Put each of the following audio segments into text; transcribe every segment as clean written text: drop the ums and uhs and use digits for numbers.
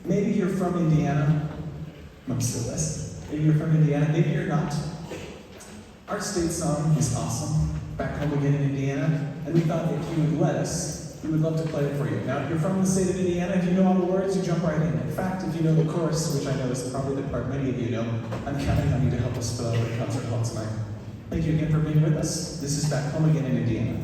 Maybe you're from Indiana. I'm still West. Maybe you're from Indiana. Maybe you're not. Our state song is awesome. Back home. home again in Indiana, and we thought if you would let us, we would love to play it for you. Now, if you're from the state of Indiana, if you know all the words, you jump right in. In fact, if you know the chorus, which I know is probably the part many of you know, I'm counting on you to help us fill out the concert hall tonight. Thank you again for being with us. This is Back Home Again in Indiana.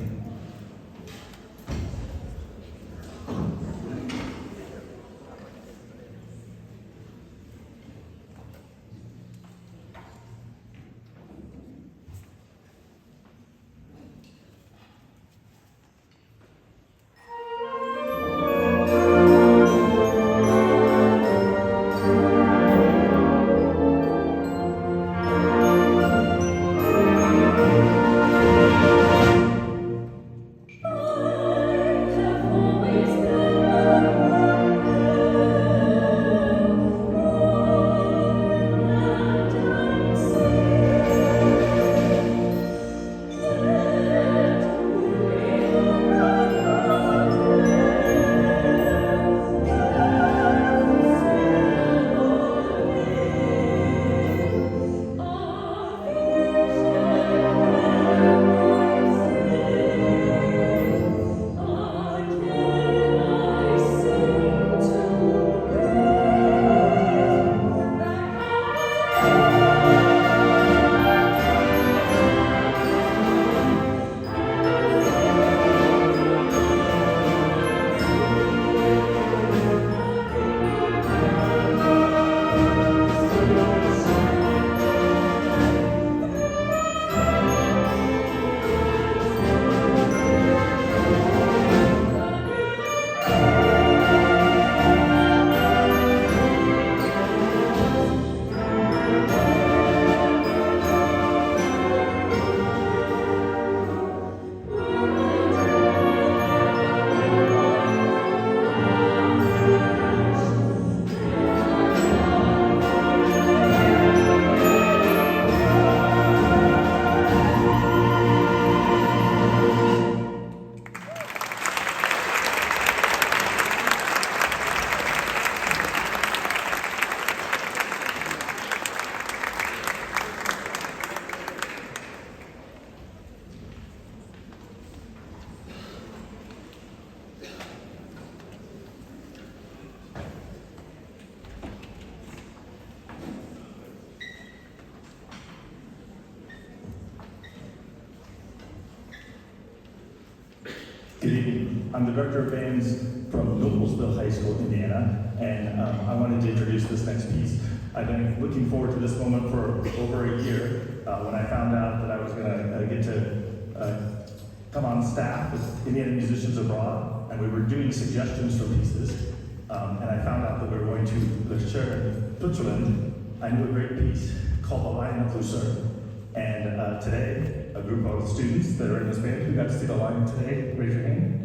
Good evening. I'm the director of bands from Noblesville High School, Indiana, and I wanted to introduce this next piece. I've been looking forward to this moment for over a year. When I found out that I was going to get to come on staff with Indiana Musicians Abroad, and we were doing suggestions for pieces, and I found out that we were going to Lucerne, Switzerland, I knew a great piece called The Lion of Lucerne. And today, a group of students that are in this band who got to see the lion today, raise your hand.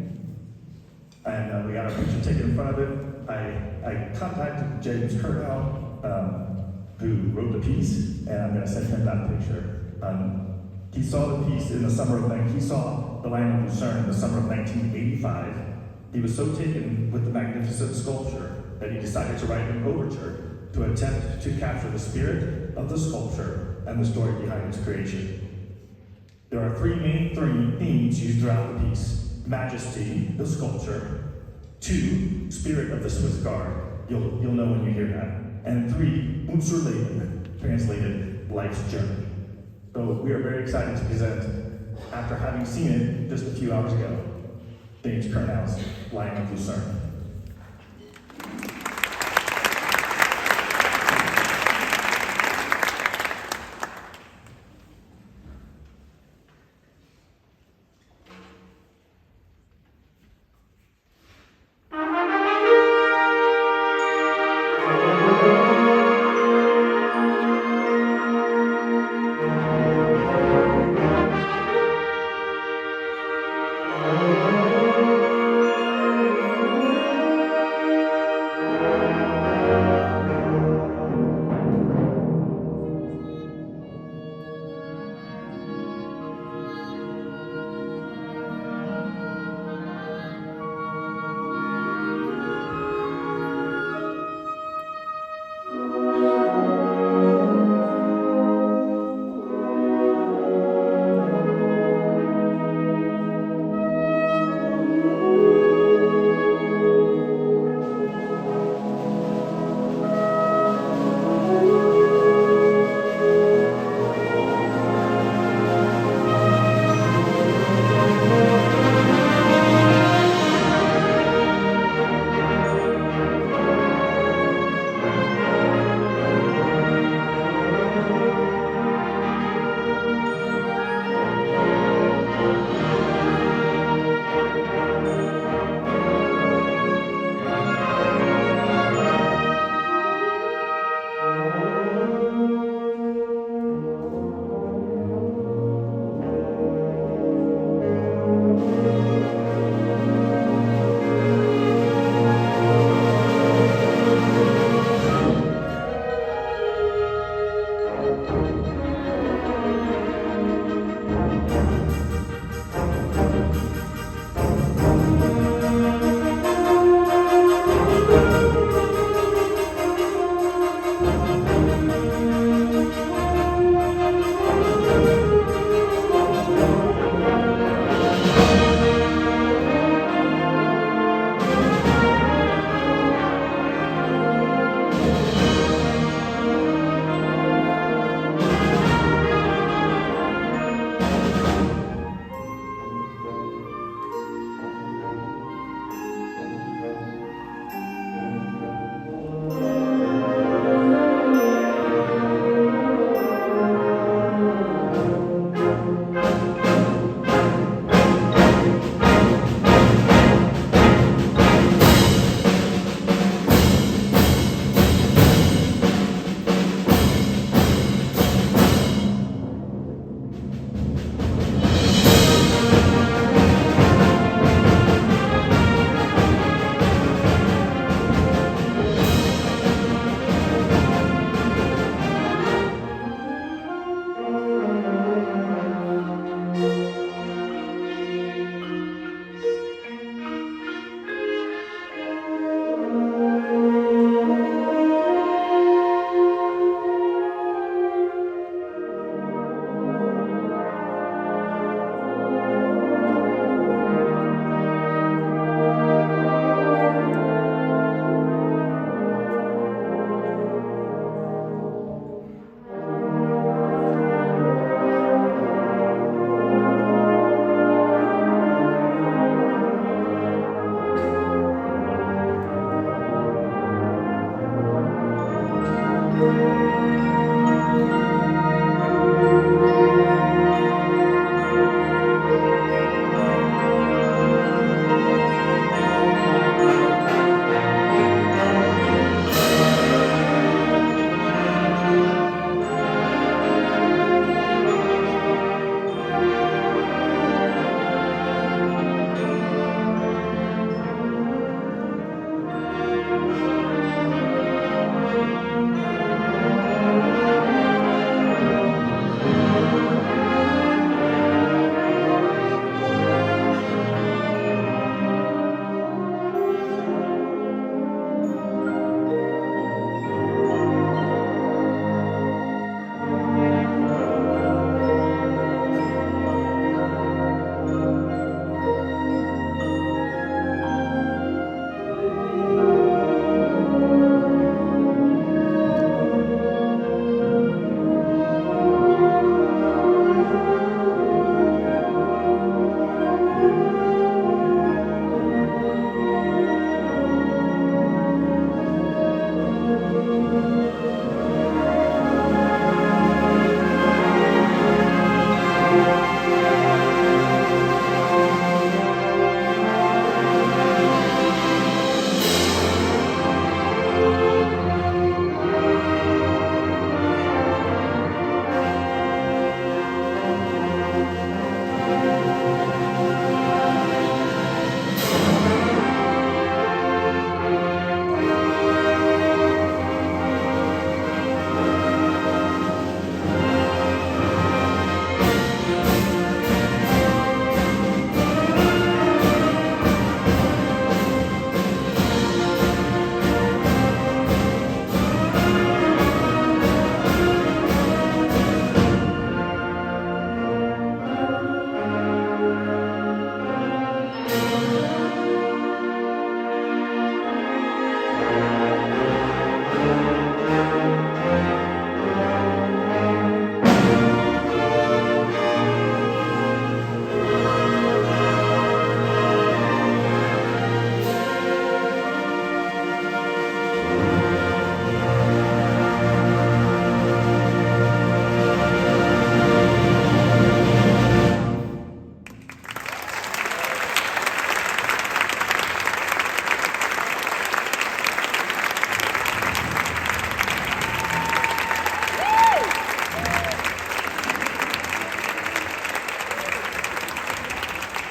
And we got a picture taken in front of it. I contacted James Kurnow, who wrote the piece, and I'm going to send him that picture. He saw the piece in the summer of, he saw The Lion of Lucerne in the summer of 1985. He was so taken with the magnificent sculpture that he decided to write an overture to attempt to capture the spirit of the sculpture and the story behind its creation. There are three main themes used throughout the piece: majesty, the sculpture; 2, spirit of the Swiss Guard, you'll know when you hear that; and 3, unser Leben, translated, life's journey. So we are very excited to present, after having seen it just a few hours ago, James Kurnow's Lion of Lucerne.